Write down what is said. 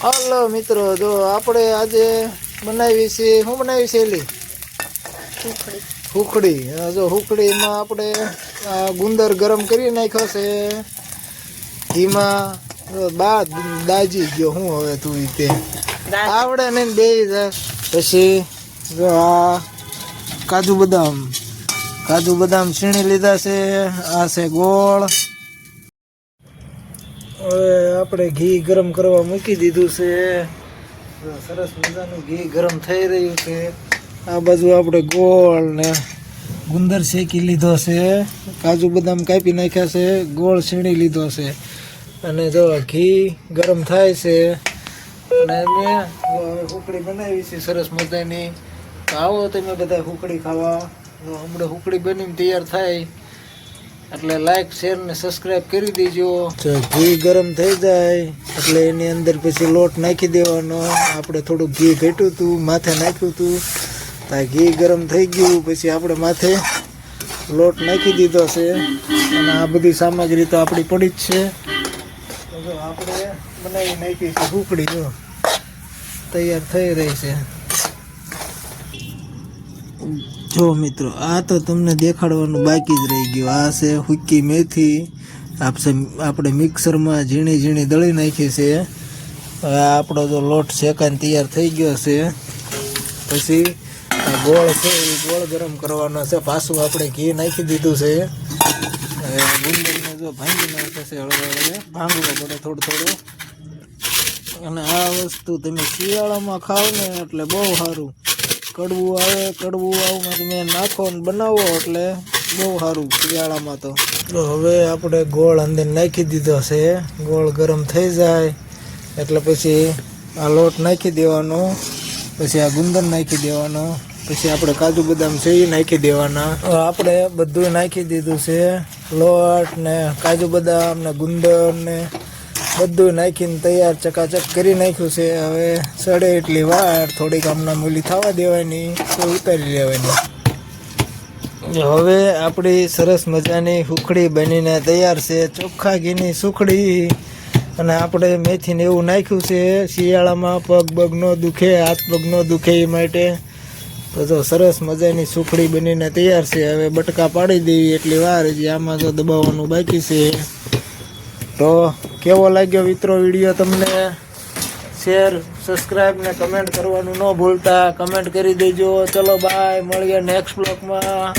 હાલો મિત્રો, જો આપણે આજે બનાવી છે, શું બનાવી છે એલી હુકડી. જો હુકડીમાં આપણે ગુંદર ગરમ કરી નાખ્યો છે ઘીમાં. બા દાજી ગયો હું હવે તું તે આવડે ને બે જાય. પછી જો આ કાજુ બદામ છીણી લીધા છે. આ છે ગોળ. હવે આપણે ઘી ગરમ કરવા મૂકી દીધું છે. સરસ મજાનું ઘી ગરમ થઈ રહ્યું છે. આ બાજુ આપણે ગોળ ને ગુંદર શેકી લીધો છે. કાજુ બદામ કાપી નાખ્યા છે. ગોળ છીણી લીધો છે. અને જો ઘી ગરમ થાય છે અને મેં હુકડી બનાવી છે સરસ મજાની. તો આવો તમે બધા હુકડી ખાવા. હમણાં હુકડી બનીને તૈયાર થાય એટલે લાઈક શેર ને સબસ્ક્રાઈબ કરી દેજો. ઘી ગરમ થઈ જાય એટલે એની અંદર પછી લોટ નાખી દેવાનો. આપણે થોડુંક ઘી ઘટ્યું હતું, માથે નાખ્યું હતું. ઘી ગરમ થઈ ગયું પછી આપણે માથે લોટ નાખી દીધો છે. અને આ બધી સામગ્રી તો આપણી પડી જ છે. જો આપણે બનાવી નાખી છે હુકડી. જો તૈયાર થઈ રહી છે. જો મિત્રો, આ તો તમને દેખાડવાનું બાકી જ રહી ગયું. આ છે હુક્કી મેથી. આપણે મિક્સરમાં ઝીણી ઝીણી દળી નાખી છે. હવે આપણો જો લોટ શેકાઈને તૈયાર થઈ ગયો છે. પછી આ ગોળ છે એ ગોળ ગરમ કરવાનો છે. પાછું આપણે ઘી નાખી દીધું છે. હવે ગુંદરને જો ભાંગી નાખે છે. હળવે ભાંગવું પડે થોડું થોડું. અને આ વસ્તુ તમે શિયાળામાં ખાવ ને એટલે બહુ સારું. કડવું આવું તમે નાખો ને બનાવો એટલે બહુ સારું શિયાળામાં તો. હવે આપણે ગોળ અંદર નાખી દીધો છે. ગોળ ગરમ થઈ જાય એટલે પછી આ લોટ નાખી દેવાનો. પછી આ ગુંદર નાખી દેવાનો. પછી આપણે કાજુ બદામ છે એ નાખી દેવાના. આપણે બધું નાખી દીધું છે. લોટ ને કાજુ બદામ ને ગુંદર ને બધું નાખીને તૈયાર ચકાચક કરી નાખ્યું છે. હવે સડે એટલી વાર થોડીક આમના મૂલી થવા દેવાની તો ઉતારી લેવાની. હવે આપણી સરસ મજાની હુકડી બનીને તૈયાર છે. ચોખ્ખા ઘીની સુખડી. અને આપણે મેથીને એવું નાખ્યું છે શિયાળામાં પગ ન દુખે, હાથ પગ ન દુખે એ માટે. તો જો સરસ મજાની સુખડી બનીને તૈયાર છે. હવે બટકા પાડી દેવી એટલી વાર. હજી આમાં જો દબાવવાનું બાકી છે. તો કેવો લાગ્યો મિત્રો વિડીયો તમને? શેર, સબસ્ક્રાઈબ ને કમેન્ટ કરવાનું ન ભૂલતા. કમેન્ટ કરી દેજો. ચલો બાય, મળીએ નેક્સ્ટ બ્લોગમાં.